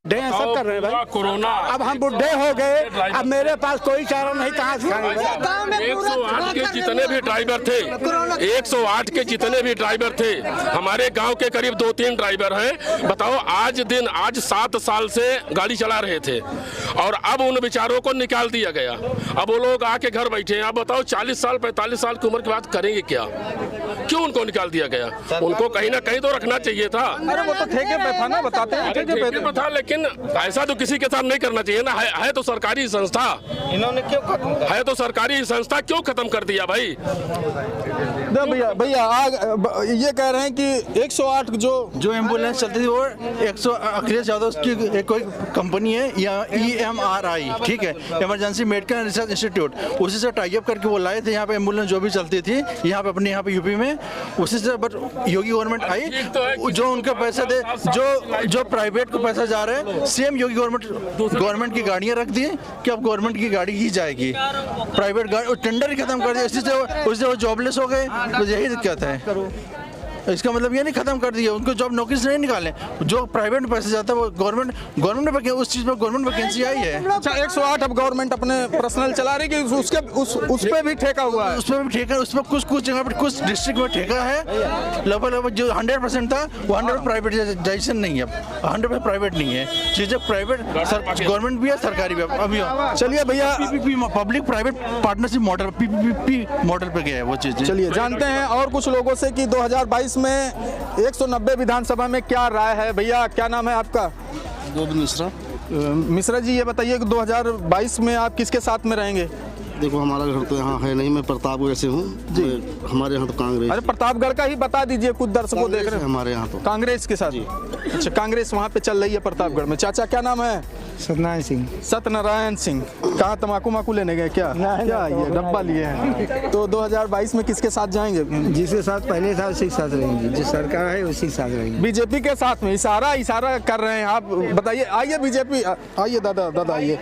सब कर रहे हैं भाई। कोरोना अब हम बुढ़े हो गए, अब मेरे पास कोई चारा नहीं, कहाँ से खाएंगे? 108 के जितने भी ड्राइवर थे, 108 के जितने भी ड्राइवर थे, हमारे गांव के करीब 2-3 ड्राइवर हैं। बताओ, आज 7 साल से गाड़ी चला रहे थे और अब उन बेचारों को निकाल दिया गया। अब वो लोग आके घर बैठे हैं। अब बताओ, 40 साल 45 साल की उम्र के बाद करेंगे क्या? क्यों उनको निकाल दिया गया? उनको कहीं ना कहीं तो रखना चाहिए था। अरे वो तो ठेके पे था ना, बताते हैं ठेके पे था, लेकिन ऐसा तो किसी के साथ नहीं करना चाहिए ना। है तो सरकारी संस्था, इन्होंने क्यों खत्म कर? है तो सरकारी संस्था, क्यों खत्म कर दिया भाई? भैया ये कह रहे हैं कि 108 जो एम्बुलेंस चलती थी वो अखिलेश यादव की कोई कंपनी है या EMRI, ठीक है, इमरजेंसी मेडिकल रिसर्च इंस्टीट्यूट, उसी से टाई अप करके वो लाए थे यहाँ पे एम्बुलेंस जो भी चलती थी यहाँ पे अपने यहाँ पे यूपी में, उसी से। बट योगी गवर्नमेंट आई, जो उनके पैसे दे, जो प्राइवेट को पैसा जा रहा है, सेम योगी गवर्नमेंट की गाड़ियाँ रख दी कि अब गवर्नमेंट की गाड़ी ही जाएगी, प्राइवेट गाड़ी टेंडर ही खत्म कर दिया, उससे वो जॉबलेस हो गए। तो यही दिक्कत है। इसका मतलब ये नहीं खत्म कर दिया, उनको जॉब नौकरी से नहीं निकाले, जो प्राइवेट में पैसे जाता है वो गवर्नमेंट में उस चीज पर गवर्नमेंट वैकेंसी आई है। अच्छा, 108 अब गवर्नमेंट अपने पर्सनल चला रही है कि उस पे भी ठेका हुआ है? उस पर भी ठेका, उस पर कुछ जगह पर कुछ डिस्ट्रिक्ट में ठेका है। लगभग जो 100% था वो 100% प्राइवेटाइजेशन नहीं है, 100% प्राइवेट नहीं है, चीजें प्राइवेट गवर्नमेंट भी है, सरकारी भी है। अभी चलिए भैया, public private partnership model, PPP model पे गया है वो चीज। चलिए जानते हैं और कुछ लोगों से कि 2022 में 190 विधानसभा में क्या राय है। भैया क्या नाम है आपका? गोविंद मिश्रा। मिश्रा जी, ये बताइए कि 2022 में आप किसके साथ में रहेंगे? देखो, हमारा घर तो यहाँ है नहीं, मैं प्रतापगढ़ से हूँ जी। हमारे यहाँ तो कांग्रेस। अरे प्रतापगढ़ का ही बता दीजिए, कुछ दर्शकों देख रहे हैं। हमारे यहाँ तो कांग्रेस के साथ। अच्छा, कांग्रेस वहाँ पे चल रही है प्रतापगढ़ में। चाचा क्या नाम है? सत्यनारायण सिंह। सत्यनारायण सिंह। कहाँ तमाकू लेने गए क्या? क्या ये डब्बा लिए हैं? तो 2022 में किसके साथ जाएंगे? जिसके साथ पहले था उसी के साथ रहेंगे, जिस सरकार है उसी के साथ रहेंगे। बीजेपी के साथ में इशारा कर रहे हैं आप, बताइए। आइए बीजेपी, आइए दादा आइए।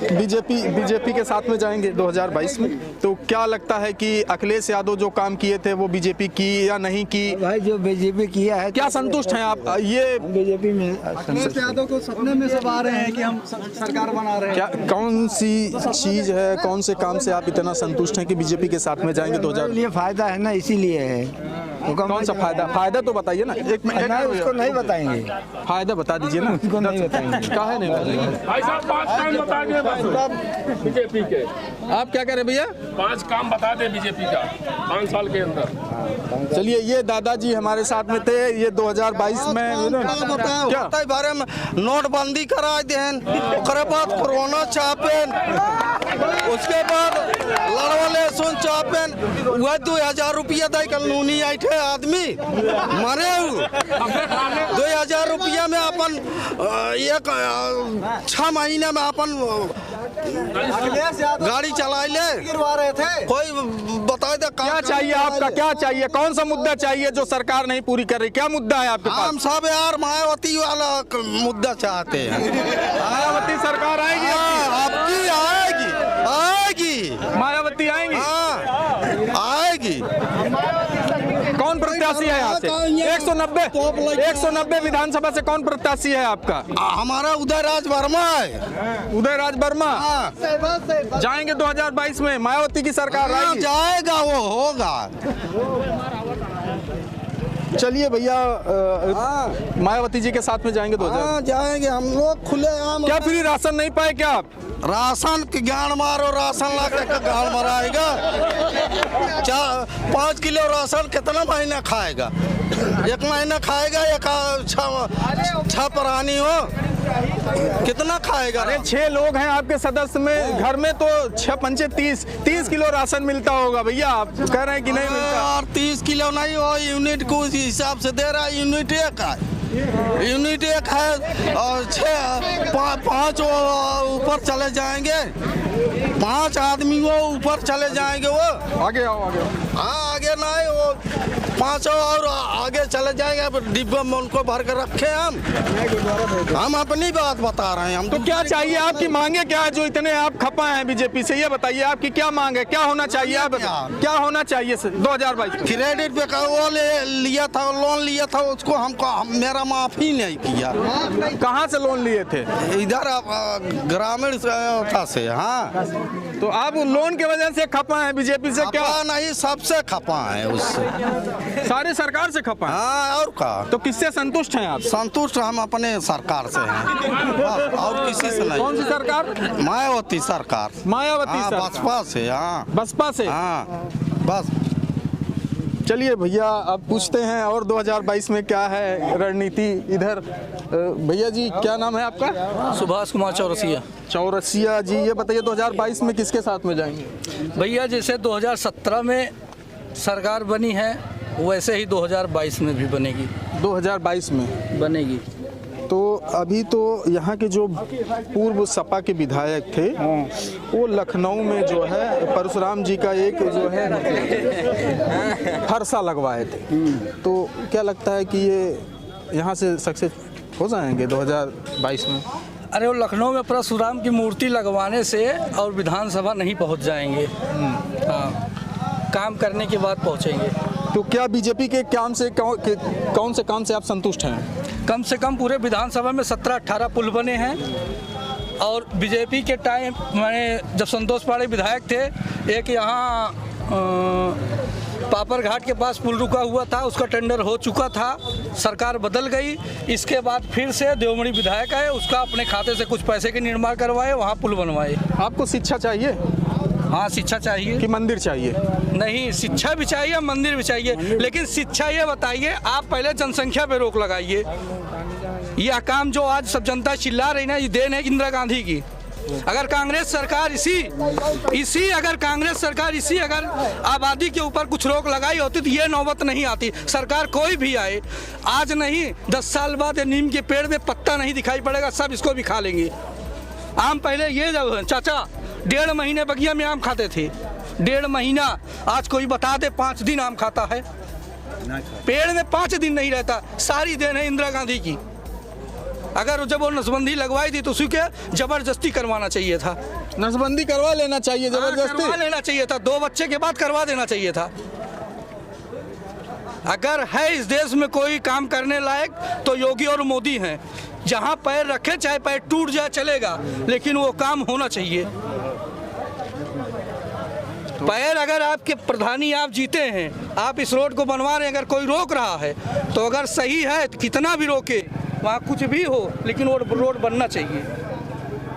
बीजेपी के साथ में जाएंगे 2022 में। तो क्या लगता है कि अखिलेश यादव जो काम किए थे वो बीजेपी की या नहीं की? भाई जो बीजेपी किया है, क्या संतुष्ट हैं आप? ये बीजेपी में अखिलेश यादव को सपने में सब आ रहे हैं कि हम सरकार बना रहे हैं। क्या कौन सी चीज है, कौन से काम से आप इतना संतुष्ट हैं कि बीजेपी के साथ में जाएंगे 2000? ये फायदा है ना, इसीलिए है। कौन सा फायदा तो बताइए ना। एक मिनट, उसको नहीं बताएंगे, फायदा बता दीजिए ना। उसको नहीं बताएंगे। काहे नहीं बताएंगे? भाई साहब 5 काम बता दे बीजेपी के। आप क्या कह रहे हैं भैया? 5 काम बता दे बीजेपी का 5 साल के अंदर। चलिए, ये दादाजी हमारे साथ में थे। ये 2022 में क्या बारे में नोटबंदी करा देन, ओकरे बाद कोरोना चापेन, उसके बाद लड़वले सुन चापेन, वह 2000 रुपया दे कल नूनी आइठे आदमी मरे। 2000 रुपया में अपन 6 महीने में अपन गाड़ी चला ले गिरवा रहे थे। कोई बता दे क्या चाहिए आपका? क्या चाहिए? कौन सा मुद्दा चाहिए जो सरकार नहीं पूरी कर रही? क्या मुद्दा है आपके पास? हम सब यार मायावती वाला मुद्दा चाहते हैं। मायावती सरकार आएगी? आपकी आएगी। मायावती आएंगी? आएगी। कौन प्रत्याशी है यहाँ से? 190 विधानसभा से कौन प्रत्याशी है आपका? हमारा उदयराज वर्मा है। उदयराज वर्मा जाएंगे 2022 में? मायावती की सरकार आएगी? जाएगा, वो होगा। चलिए भैया, मायावती जी के साथ में जाएंगे 2000? जाएंगे हम लोग खुले आम। क्या फ्री राशन नहीं पाए क्या आप? राशन की गाड़ मारो, राशन ला के गाड़ मराएगा। 5 किलो राशन कितना महीना खाएगा? 1 महीना खाएगा या 6 प्राणी हो, कितना खाएगा? अरे 6 लोग हैं आपके सदस्य में, घर में तो 6 पंचे 30 किलो राशन मिलता होगा भैया। आप कह रहे हैं कि नहीं मिलता? और 30 किलो नहीं हो, यूनिट को उस हिसाब से दे रहा है। यूनिट एक है और 5 ऊपर चले जाएंगे, 5 आदमी वो ऊपर चले जाएंगे। वो आगे आओ। हाँ, आगे आगे ना आए, वो 5 और आगे चले जाएंगे। अब डिब्बे में उनको भर कर रखे हम अपनी बात बता रहे हैं। हम तो क्या चाहिए, आपकी मांगे क्या है जो इतने आप खपा हैं बीजेपी से? ये बताइए आपकी क्या मांग है, क्या होना चाहिए? आप क्या होना चाहिए 2022 में? क्रेडिट पे का वो लिया था, लोन लिया था, उसको मेरा माफ ही नहीं किया। कहाँ से लोन लिए थे? इधर ग्रामीण से। हाँ, तो आप लोन की वजह से खपा हैं बीजेपी से? क्या खपा नहीं, सबसे खपा है उससे, सारी सरकार से खपा हैं? हाँ, और का। तो किससे संतुष्ट हैं आप? संतुष्ट हम अपने सरकार से हैं, और किसी से नहीं। कौन सी सरकार? मायावती सरकार। मायावती हाँ, सरकार। बसपा से। हाँ, बसपा से। हाँ, बस। चलिए भैया, अब पूछते हैं और 2022 में क्या है रणनीति इधर। भैया जी, क्या नाम है आपका? सुभाष कुमार चौरसिया। चौरसिया जी, ये बताइए 2022 में किसके साथ में जाएंगे? भैया जैसे 2017 में सरकार बनी है वैसे ही 2022 में भी बनेगी। 2022 में बनेगी। तो अभी तो यहाँ के जो पूर्व सपा के विधायक थे वो लखनऊ में जो है परशुराम जी का एक जो है फरसा लगवाए थे। तो क्या लगता है कि ये यहाँ से सक्सेस हो जाएंगे 2022 में? अरे वो लखनऊ में परशुराम की मूर्ति लगवाने से और विधानसभा नहीं पहुँच जाएंगे। हाँ, काम करने के बाद पहुँचेंगे। तो क्या बीजेपी के काम से कौन से काम से आप संतुष्ट हैं? कम से कम पूरे विधानसभा में 17-18 पुल बने हैं। और बीजेपी के टाइम मैंने जब संतोष पांडे विधायक थे, एक यहाँ पापर घाट के पास पुल रुका हुआ था, उसका टेंडर हो चुका था, सरकार बदल गई। इसके बाद फिर से देवमणि विधायक आए, उसका अपने खाते से कुछ पैसे के निर्माण करवाए, वहाँ पुल बनवाए। आपको शिक्षा चाहिए? हाँ, शिक्षा चाहिए। कि मंदिर चाहिए? नहीं, शिक्षा भी चाहिए, मंदिर भी चाहिए। लेकिन शिक्षा ये बताइए, आप पहले जनसंख्या पे रोक लगाइए। यह काम जो आज सब जनता चिल्ला रही ना, ये देन है इंदिरा गांधी की। अगर कांग्रेस सरकार अगर आबादी के ऊपर कुछ रोक लगाई होती तो ये नौबत नहीं आती। सरकार कोई भी आए, आज नहीं 10 साल बाद नीम के पेड़ में पत्ता नहीं दिखाई पड़ेगा, सब इसको भी खा लेंगे। आम पहले ये जब चाचा 1.5 महीने बगिया में आम खाते थे, 1.5 महीना, आज कोई बता दे 5 दिन आम खाता है। पेड़ में 5 दिन नहीं रहता। सारी देन है इंदिरा गांधी की। अगर जब वो नसबंदी लगवाई थी तो उसी के जबरदस्ती करवाना चाहिए था। नसबंदी करवा लेना चाहिए, जबरदस्ती करवा लेना चाहिए था। 2 बच्चे के बाद करवा देना चाहिए था। अगर है इस देश में कोई काम करने लायक तो योगी और मोदी हैं। जहां पैर रखे चाहे पैर टूट जाए चलेगा, लेकिन वो काम होना चाहिए। पैर अगर आपके प्रधानी आप जीते हैं, आप इस रोड को बनवा रहे हैं, अगर कोई रोक रहा है तो अगर सही है तो कितना भी रोके, वहाँ कुछ भी हो, लेकिन वो रोड बनना चाहिए।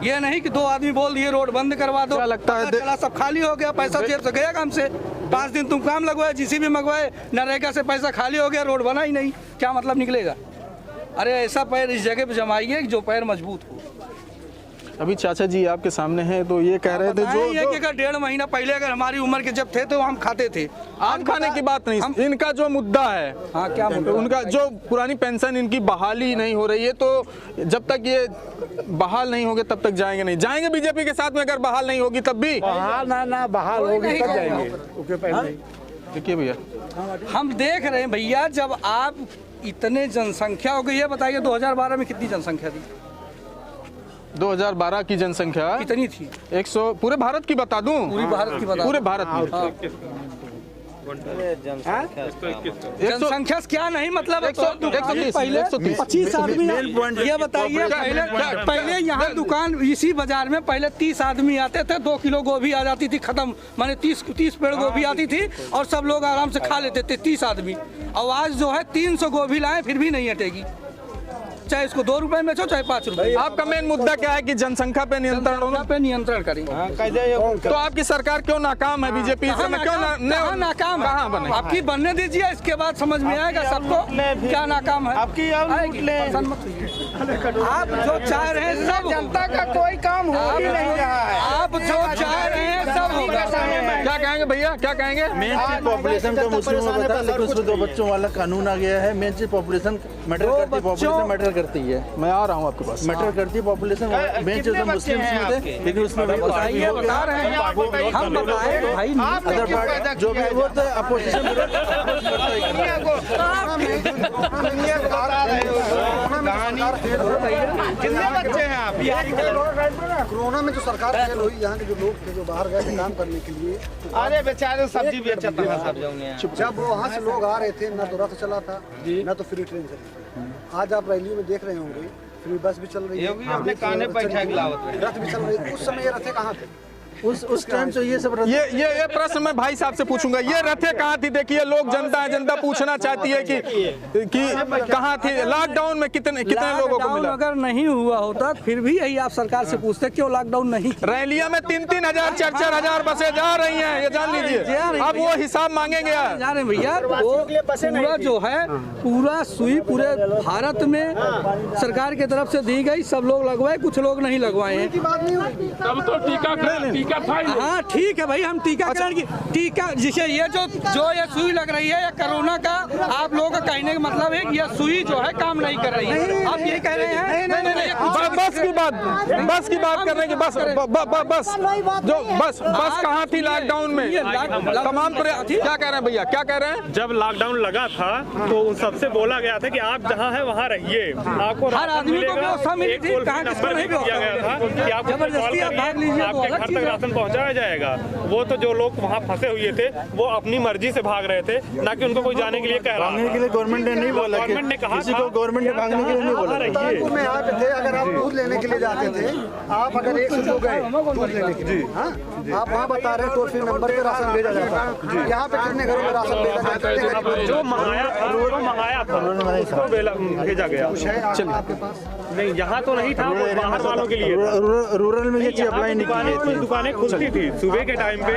ये नहीं कि 2 आदमी बोल दिए रोड बंद करवा दो, क्या लगता है सब खाली हो गया, पैसा जेब से गया काम से। 5 दिन तुम काम लगवाए, जीसीबी मंगवाए, नरेगा से पैसा खाली हो गया, रोड बना ही नहीं, क्या मतलब निकलेगा? अरे ऐसा पैर इस जगह पे जमाइए जो पैर मजबूत हो। अभी चाचा जी आपके सामने हैं, तो ये कह रहे थे जो 1.5 महीना पहले अगर हमारी उम्र के जब थे तो हम खाते थे। आम खाने की बात नहीं, इनका जो मुद्दा है, हाँ, क्या मुद्दा? उनका जो पुरानी पेंशन इनकी बहाली नहीं हो रही है, तो जब तक ये बहाल नहीं होंगे तब तक जाएंगे नहीं। जाएंगे बीजेपी के साथ में, अगर बहाल नहीं होगी तब भी? बहाल होगी तब जाएंगे। देखिए भैया, हम देख रहे हैं भैया, जब आप इतने जनसंख्या हो गई है, बताइए 2012 में कितनी जनसंख्या थी? 2012 की जनसंख्या कितनी थी? 100। पूरे भारत की बता दूं? पूरी भारत की बता। पूरे भारत में जनसंख्या क्या नहीं, मतलब 130 पहले 25 आदमी। ये बताइए, पहले यहाँ दुकान इसी बाजार में पहले 30 आदमी आते थे, 2 किलो गोभी आ जाती थी खत्म, माने 30 पेड़ गोभी आती थी और सब लोग आराम से खा लेते थे 30 आदमी। और आज जो है 300 गोभी लाए फिर भी नहीं हटेगी, चाहे इसको 2 रुपए में चाहे 5 रुपए। आपका मेन मुद्दा क्या है? कि जनसंख्या पे नियंत्रण होना, पे नियंत्रण करें। तो आपकी सरकार क्यों नाकाम है? बीजेपी क्यों नाकाम? कहाँ बने? आपकी बनने दीजिए, इसके बाद समझ में आएगा सबको क्या नाकाम है। आपकी आप जो चाह रहे हैं सब, जनता का कोई काम हो ही नहीं रहा है। आप जो चाह रहे हैं सब क्या कहेंगे भैया, क्या कहेंगे? मेन चीज पॉपुलेशन का मुस्लिम में बता, लेकिन उसमें 2 बच्चों वाला कानून आ गया है। मेन चीज पॉपुलेशन मैटर करती है, पॉपुलेशन मैटर करती है। मैं आ रहा हूँ आपके पास। मैटर करती है पॉपुलेशन। मेन चीज मुस्लिम में थे, लेकिन उसमें भी बता रहे हैं हम बताए तो भाई अदर पार्ट जो भी वो तो अपोजिशन कितने बच्चे हैं आप? कोरोना में जो सरकार फेल हुई, यहाँ के जो लोग थे जो बाहर गए थे काम करने के लिए, अरे बेचारे सब्जी बेचता था सब। जब वहाँ से लोग आ रहे थे ना तो रथ चला था ना तो फ्री ट्रेन चली। आज आप रैली में देख रहे होंगे फ्री बस भी चल रही है, अपने काने बैठा रथ भी चल रही है। उस समय ये रथे कहाँ थे? उस टाइम से ये सब ये प्रश्न मैं भाई साहब से पूछूंगा, ये रथे कहाँ थी? देखिए लोग, जनता पूछना चाहती है कि कहाँ थी लॉकडाउन में? कितने लोगों को मिला? अगर नहीं हुआ होता फिर भी यही आप सरकार से पूछते क्यों लॉकडाउन नहीं? रैलिया में 3-3 हजार 4-4 हजार बसें जा रही हैं, ये जान लीजिए। अब वो हिसाब मांगेंगे यार। जा रहे भैया, वो पूरा जो है पूरा सुई पूरे भारत में सरकार की तरफ से दी गई, सब लोग लगवाए, कुछ लोग नहीं लगवाए हैं। तब तो टीका हाँ ठीक है भाई, हम टीकाकरण की टीका जिसे ये जो ये सुई लग रही है, ये कोरोना का आप लोगों का कहने का मतलब है कि ये सुई जो है काम नहीं कर रही है। आप ये कह रहे हैं? नहीं, बस की बात कर रहे हैं कि बस कहाँ थी लॉकडाउन में? तमाम क्या कह रहे हैं भैया, क्या कह रहे हैं? जब लॉकडाउन लगा था तो उन सबसे बोला गया था कि आप जहाँ है वहाँ रहिए, आपको हर आदमी को व्यवस्था मिली थी, कहाँ किसको नहीं दिया गया था कि आप जबरदस्ती आप भाग लीजिए तो आपके घर तक राशन पहुँचाया जाएगा। वो तो जो लोग वहाँ फंसे हुए थे वो अपनी मर्जी से भाग रहे थे, ना कि उनको कोई जाने के लिए कह रहा। भागने के लिए गवर्नमेंट ने नहीं बोला, गवर्नमेंट ने कहा किसी को गवर्नमेंट ने भागने के लिए नहीं बोला। तारपुर में यहाँ पे थे, अगर आप दूध लेने के लिए जाते थे, आप अगर 1 से 2 गए दूध लेने के लिए, हाँ आप वहाँ बता रहे हैं टोल फ्री नंबर पे राशन भेजा जाता है। यहाँ पे कितने घरों में राशन भेजा जाता है? जो मंगाया था उसको भेजा गया। चलिए आपके पास नहीं, यहाँ तो नहीं था, वो बाहर वालों के लिए। रूरल में ये चीज अप्लाई नहीं की गई थी। दुकानें खुलती थी सुबह के टाइम पे।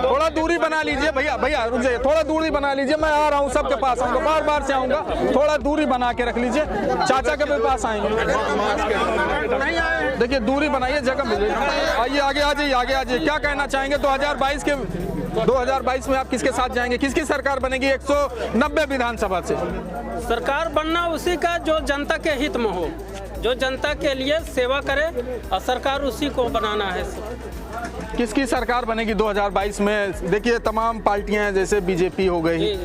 थोड़ा दूरी बना लीजिए भैया रुक जाइए, थोड़ा दूरी बना लीजिए। मैं आ रहा हूँ, सबके पास आऊँगा, बार से आऊँगा, थोड़ा दूरी बना के रख लीजिए। चाचा के भी पास आएंगे, देखिए दूरी बनाइए, जगह मिलेगी। आइए आगे आ जाइए। क्या कहना चाहेंगे 2022 में आप किसके साथ जाएंगे? किसकी सरकार बनेगी 190 विधानसभा से? सरकार बनना उसी का जो जनता के हित में हो, जो जनता के लिए सेवा करे, और सरकार उसी को बनाना है। किसकी सरकार बनेगी 2022 में? देखिए तमाम पार्टियां हैं, जैसे बीजेपी हो गई,